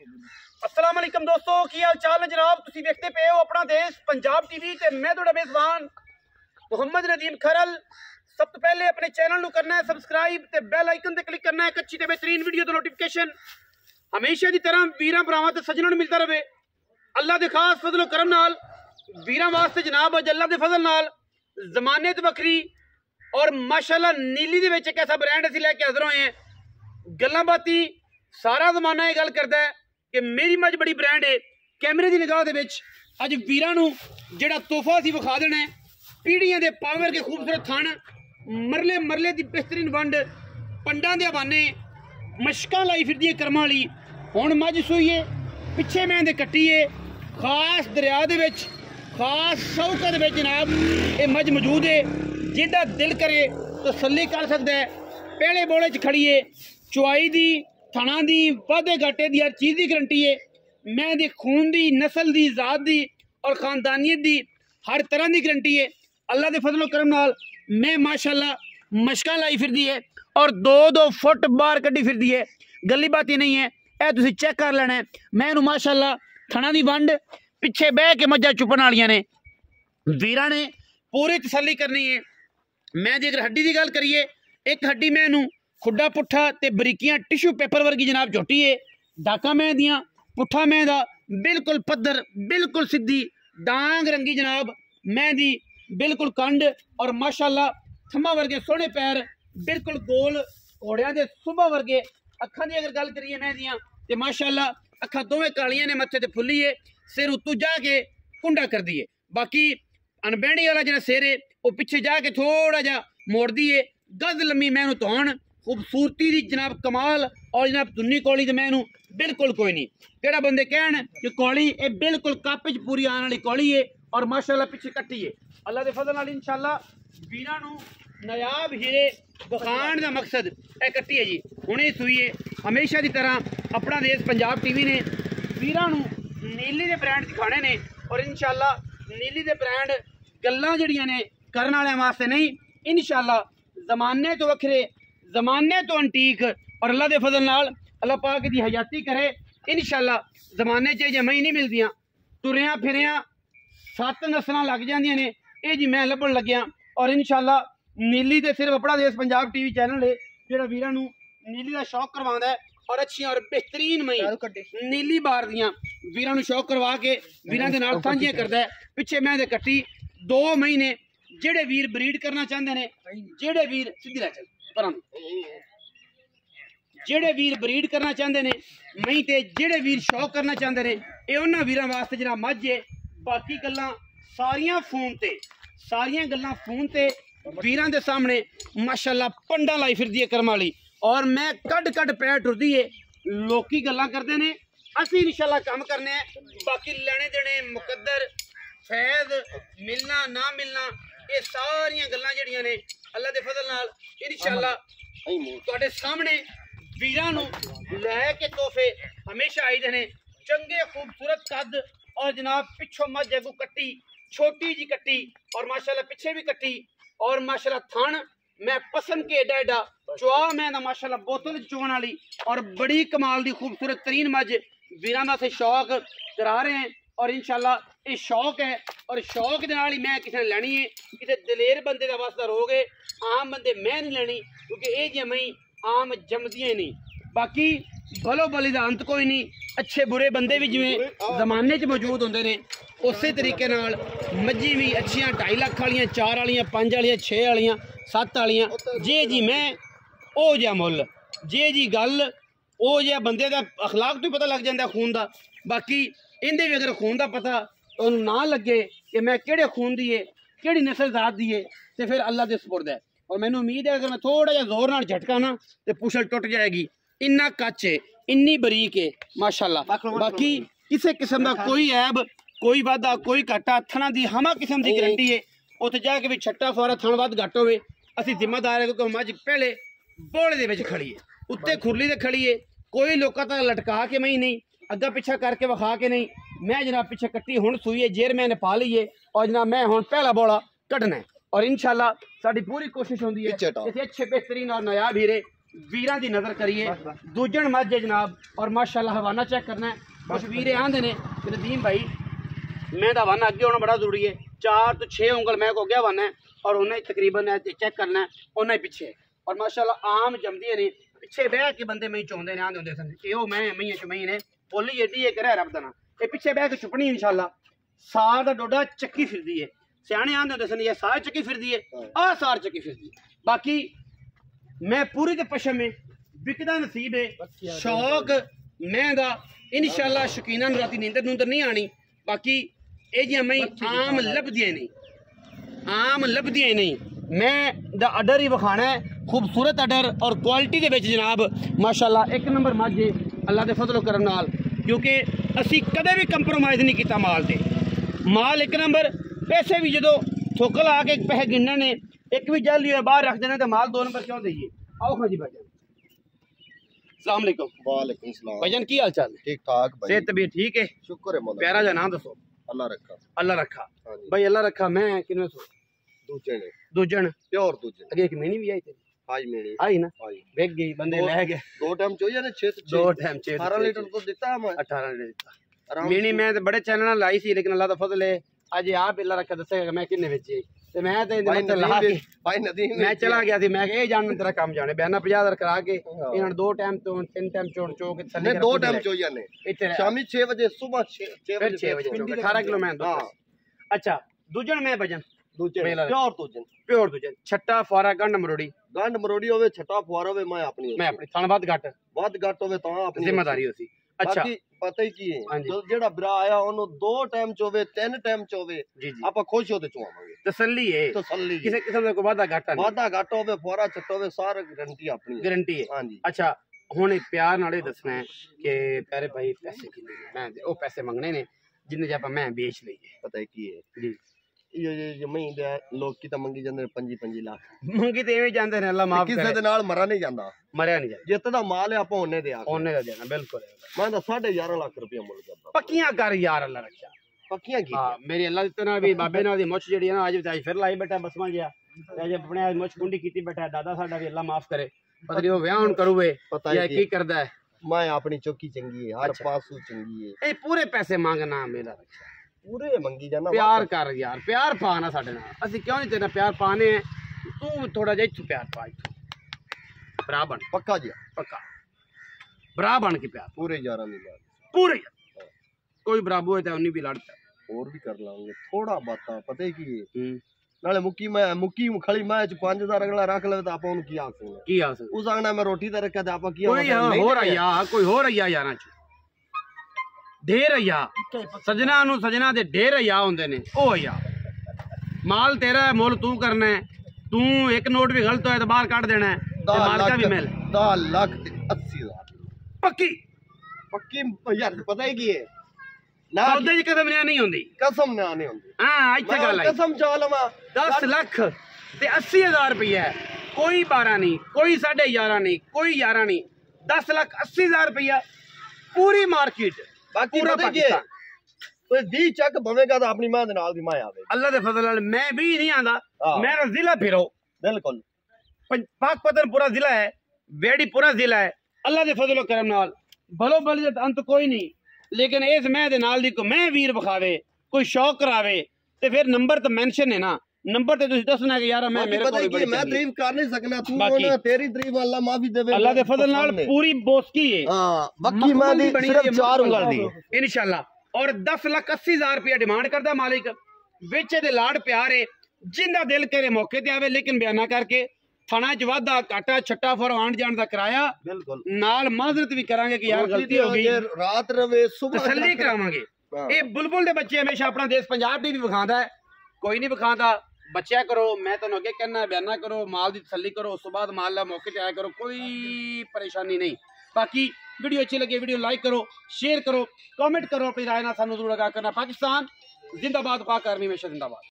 अस्सलाम वालेकुम दोस्तों, की हाल चाल है जनाब। तुसी देखते पे हो अपना देश पंजाब टीवी ते मैं तुहाडा मेजबान मुहम्मद नदीम खरल। सब तो पहले अपने चैनल नू करना है सबसक्राइब ते बेल आइकन ते क्लिक करना है एक अच्छी ते बेहतरीन वीडियो तो नोटिफिकेशन हमेशा की तरह वीरां भरावां ते सज्जनां नू मिलता रहे। अल्लाह दे खास फजलो करम नाल वीरां वास्ते जनाब अज अल्लाह दे फजल नाल जमाने तो वक्री और माशाअल्लाह नीली दे विच एक ऐसा ब्रांड असीं लैके हाज़र होए हैं। गल्लां बाती सारा जमाना ये गल करदा है कि मेरी मज बड़ी ब्रांड है। कैमरे की निगाह दे विच अज वीरां नू जिहड़ा तोहफा असीं विखा देना है, पीढ़ियां दे पावर के खूबसूरत थण, मरले मरले की बेहतरीन वंड, पंडां दे हवाने, मशकां लाई फिरदी कर्मां वाली। हुण मज सूई है, पिछे मैं दे कट्टी है, खास दरिया दे विच खास शौका दे विच जनाब ये मज मौजूद है। जिहदा दिल करे तसल्ली कर सकदा है। पहले बोले च खड़ी है, चुआई दी, थणा दी, वाधे घाटे दी हर चीज़ की गारंटी है। मैं दी खून दी, नस्ल दी, जात दी और खानदानियत दी हर तरह की गारंटी है। अल्लाह के फजलो करम नाल मैं माशाअल्लाह मशकां लाई फिरदी है और 2-2 फुट बाहर कड्डी फिरदी है। गल्ली बात ही नहीं है, यह तुसीं चेक कर लेना है। मैं माशाअल्लाह थणा दी वंड पिछे बह के मज्जां चुपन वालियां ने, वीरां ने पूरी तसल्ली करनी है। मैं जे अगर हड्डी की गल करिए, एक हड्डी मैनू खुड्डा पुट्ठा ते बरीकियां टिशू पेपर वर्गी जनाब झोटी है। डाका मैं दियां, पुट्ठा मैं दा बिल्कुल पद्धर, बिल्कुल सीधी डांग रंगी जनाब मैं दी, बिल्कुल कंड और माशाअल्लाह थम्मा वर्गे सोहने पैर, बिल्कुल गोल घोड़ियां दे सुबह वर्गे। अखां दी अगर गल करिए मैं दियां ते माशाअल्लाह अखां दोवें कालियां ने, मत्थे ते फुल्ली है, सिर उत्तू जाके कुंडा कर दिए। बाकी अनबैंडी वाला जो सिर है वो पिछे जाके थोड़ा जा मोड़ दिए। गज लम्मी मैनू तौण, खूबसूरती दी जनाब कमाल और जनाब दुन्नी कौली तो मैनू बिल्कुल कोई नहीं। केड़ा बंदे कहन कि कौली ये बिल्कुल कप च पूरी आने वाली कौली है और माशाअल्लाह पिछे कट्टी है। अल्लाह के फजल नाल इंशाअल्लाह वीरां नू नायाब हीरे दिखाण दा मकसद ए कट्टी है जी। हुणे सूई है। हमेशा की तरह अपना देश पंजाब टीवी ने वीरां नू नीली दे ब्रांड दिखाने ने और इंशाअल्लाह नीली दे ब्रांड गल्लां जड़ियां ने करने वाले वास्ते नहीं, इंशाअल्लाह जमाने तो वखरे, जमाने तो अंटीक और अल्लाह के फजल नाल अल्लाह पाक दी हयाती करे। इंशाअल्लाह जमाने च जमा ही नहीं मिलदियां, तुरियां फिरियां 7 नस्लां लग जांदियां ने, ये जी मैं लभण लग्या। और इंशाअल्लाह नीली ते सिर्फ अपना देश पंजाब टीवी चैनल है जिहड़ा वीरां नू नीली का शौक करवांदा है और अच्छियां और बेहतरीन मई नीली बार दियां वीरां नू शौक करवा के वीरां दे नाल सांझियां करदा है। पिछे मैं दे कट्टी 2 महीने जेड़े वीर ब्रीड करना चाहते हैं, जेड़े वीर सीधी लै चल पर जेड़े वीर ब्रीड करना चाहते हैं मई ते जेड़े वीर शौक करना चाहते हैं, ये उन्हां वीरां वास्ते जनाब मझ है। बाकी गल्लां सारियां फोन ते, सारियां गल्लां फोन ते वीरां दे सामने माशाअल्लाह पंडा लाई फिरदी है कर्म वाली और मैं कड कड पैर टुरदी है। लोकी गल्लां करदे ने, असीं इंशाअल्लाह काम करने हैं। बाकी लेने देने मुकद्दर फैज़ मिलना ना मिलना ये सारियां गल्लां जड़ियां ने अल्लाह दे फजल नाल इंशाअल्लाह तुहाडे सामने वीरां नू लै के तोहफे हमेशा आई दे ने। चंगे खूबसूरत कद और जनाब पिछों मझ अगू कट्टी, छोटी जी कट्टी और माशाअल्लाह पिछे भी कट्टी और माशाअल्लाह थण मैं पसंद के एडा एडा चुआ मैं ना माशाअल्लाह बोतल चुवन वाली और बड़ी कमाल दी खूबसूरत तरीन मझ वीरां दा शौक करा रहे हैं। और इंशाअल्लाह ये शौक है और शौक दे नाल ही मैं किसी ने लैनी है। किसी दिलेर बंदे का वास्ता रोग है, आम बंदे मैं नहीं लैनी क्योंकि ये जमई आम जमदियां नहीं। बाकी भलो भली का अंत कोई नहीं, अच्छे बुरे बंदे भी जिवें जमाने च मौजूद होंदे ने उस तरीके नाल मज्जी भी अच्छियां 2.5 लाख वालियां, 4 वालियां, 5 वालियां, 6 वालियां, 7 वालियां। जे जी मैं ओ जिहा मुੱਲ, जे जी गल ओ जिहा बंदे का अखलाक तो पता लग जाता खून का। बाकी इहदे भी अगर खून का पता तो ना लगे कि मैं किहड़े खून दी है, किहड़ी नस्ल जात दी है, तो फिर अल्लाह के सुपुर्द है। और मैनू उम्मीद है अगर मैं थोड़ा जिहा जोर नाल झटका ना तो पुछल टुट जाएगी। इन्ना कच है, इन्नी बरीक है माशाअल्लाह। बाकी किसी किस्म का कोई ऐब, कोई वाधा, कोई घाटा, थणा दी हमा किस्म की गारंटी है। उत्थे जाके भी छट्टा फुआरा थण वध घट होवे असीं जिम्मेदार है क्योंकि मझ पहले बोले दे विच खड़ी है, उत्ते खुरली ते खड़ी है, कोई लोकां तक लटका के मई नहीं, अग्गा पिछा करके विखा के नहीं। मैं जनाब पिछे कट्टी हुण सूई है, जेर मैंने पा ली है और जनाब मैं हुण पहला बोला कटना है और इंशाअल्लाह साडी पूरी कोशिश होंदी है कि अच्छे बेहतरीन और नायाब हीरे वीरां दी नजर करिए दूजन मज है जनाब और माशाल्लाह हवाना चेक करना है कुछ वीर आंदे ने नदीम भाई मैं दा हवाना अगे होना बड़ा जरूरी है 4 तो 6 उंगल मैं को गया हवाना है और उन्हें तकरीबन चेक करना है उन्हें पीछे और माशाल्लाह आम जमदी ने पिछे बह के बंदे मैं चौंदे ने आंदे होंदे सन कि ओ मैं मईया शमई ने बोली एडी एक रह रब दा ना ये पिछे बह के चुपनी इंशाल्लाह सार दा डोडा चक्की फिरदी है सियाने आंदे होंदे सन ये सार चक्की फिरदी है आ सार चक्की फिरदी है बाकी मैं पूरी ते पशम में बिकदा नसीब है शौक मैं दा इंशाल्लाह शकीना राती नींदर नूंदर नहीं आनी बाकी ये जी मैं आम लभदियां नहीं मैं दा अडर ही विखाना है खूबसूरत अडर और क्वालिटी दे विच जनाब माशाल्लाह एक नंबर मझ है अल्लाह दे फजल करम नाल क्योंकि असी कदे भी कंप्रोमाइज़ नहीं किया माल दे माल एक नंबर पैसे भी जो थोक ला के पैसे गिनने ने एक भी जल बाहर रख देना तो माल 2 नंबर क्यों दईए आओ हाँ जी भाईजान अस्सलाम वालेकुम वालेकुम सलाम भाईजान की हाल चाल है ठीक ठाक भाई सेहत तबीयत ठीक है शुक्र है मौला प्यारा जा नाम दसो अल्लाह रखा हाँ जी भाई अल्लाह रखा मैं किने सो दूजे ने दूजन प्योर दूजे अगे एक महीनी भी आई थी आज मेरी आई ना आई वेग गई बंदे ले गए 2 टाइम चाहिए ने 6 दो टाइम 18 लीटर तो दिता है मैं 18 लीटर दिता आराम मीनी मैं ते बड़े चैनल लाई सी लेकिन अल्लाह दा फजल है आज आप अल्लाह रखा दसेगा मैं किन्ने बेची ते मैं ते भाई मतलब ला के भाई नदीम मैं चला गया थी मैं ए जान तेरा काम जाने बयाना 50,000 करा के इन्हां 2 टाइम तो 3 टाइम चोड़ चो के थल्ले ने 2 टाइम चाहिए ने इतने शामी 6 बजे सुबह 6 फिर 6 बजे 18 किलो मैं हां अच्छा दूजन मैं भजन दूजे प्योर दूजे प्योर दूजन छट्टा फारा गंड मरोड़ी होवे छटा फुआर होवे मैं अपनी थान वध घट होवे ता अपनी जिम्मेदारी होसी अच्छा बाकी पता ही की हाँ है जी। जो जेड़ा बिरा आया ओनु 2 टाइम चोवे 3 टाइम चोवे जी जी आपा खुश होते चुवावांगे तसल्ली है तसल्ली किसी किस्म का कोई वादा घाटा नहीं वादा घट होवे फुआरा छट होवे सारा गारंटी अपनी है गारंटी है हां जी अच्छा हुण प्यार नाल दसना है कि प्यारे भाई पैसे किन्ने ने मैं ओ पैसे मंगने ने जिन्ने जे मैं बेच लईए पता है की है जी ये मई दे लोग की तो मंगी जांदे 5 लाख मंगी ते एवें जांदे ने अल्लाह माफ किसी करे दे नाल मरा नहीं जांदा मरिया नहीं जांदा जितना माल है आपा ओने दे आ ओने दा देना बिल्कुल मैं तो 11.5 लाख रुपया मुल करदा पक्कियां कर यार अल्लाह रखा पक्कियां की हां मेरी अल्लाह दित्ते ना भी बाबे नाल दी मुछ जेड़ी है ना आज फिर लाई बैठा बसमा गया आज अपने आज मुछ कुंडी कीती बैठा दादा साडा भी अल्लाह माफ करे पता नहीं वो ब्याह हुन करूवे पता या की करदा है मैं अपनी चौकी चंगी है हर पासू चंगी है ए पूरे पैसे मांगना मेरा रखा पूरे मंगी जाना प्यार कर यार प्यार पाना साडे नाल असि क्यों नहीं तेरा प्यार पाने हैं तू थोड़ा जिहा इत्थों प्यार पा इत्थों भरा बन पक्का जी पक्का भरा बन के प्यार पूरे 11 नहीं लाख पूरे कोई बराबर होए तो उन्नी भी लड़ता और भी कर लांगे थोड़ा बाता पता है की नाले मुक्की खड़ी मैं 5000 अगला रख ले तो आप उन की आख सकते की आख सकते उस आंगना में रोटी ते रखा ते आप की कोई हो रहा कोई हो रहा यारां च ढेर या सजना नु सजना दे ढेर या होंदे ने ओ या माल तेरा है मुल तू करना है तू एक नोट भी गलत होए तो बाहर काट देना है ते मालका भी मिल 10 लाख 80,000 पक्की पक्की यार पता है की है ना सौदे च कदम नहीं होंदी कसम ना नहीं होंदी हां इत्थे गल आई कसम चालवा 10 लाख ते 80,000 रुपया कोई 12 नहीं कोई 11.5 नहीं कोई 11 नहीं 10 लाख 80,000 रुपया पूरी मार्केट बाकी पूरा पाकिस्तान तो 20 चक बवेगा तो अपनी मां दे नाल दी मां आवे अल्लाह दे फजल नाल मैं भी नहीं आंदा मेरा जिला फिरो बिल्कुल पाकपतन पूरा जिला है वेड़ी पूरा जिला है अल्लाह दे फजल करम नाल भलो भली अंत कोई नहीं लेकिन इस मैं दे नाल दी को मैं वीर बखावे कोई शौक करावे ते फिर नंबर तो मेंशन है ना नंबर ते तुसी दसना कि यार मैं मेरे कोल बड़ी मैं तारीफ कर नहीं सकना तू ओना तेरी तारीफ अल्लाह माफी देवे अल्लाह दे फजल नाल पूरी बोसकी है हां बाकी मैं दी सिर्फ 4 उंगल दी इंशाल्लाह और 10,80,000 रुपया डिमांड करदा मालिक बेचे दे लाड़ प्यार है जिंदा दिल करे मौके ते आवे लेकिन बयाना करके थाना च वादा काटा छट्टा फर आंड जान दा किराया बिल्कुल नाल माजरत भी करांगे कि यार गलती हो गई रात रवे सुबह तसल्ली करावांगे ये बुलबुल दे बच्चे हमेशा अपना देश पंजाब टीवी विखांदा है कोई नहीं विखांदा बच्चा करो मैं तो अगे कहना बयाना करो माल की तसल्ली करो उस बाद माल मौके से आया करो कोई परेशानी नहीं बाकी वीडियो अच्छी लगे वीडियो लाइक करो शेयर करो कमेंट करो अपनी राय ना सानू जरूर लगा करना पाकिस्तान जिंदाबाद पाक आर्मी हमेशा जिंदाबाद।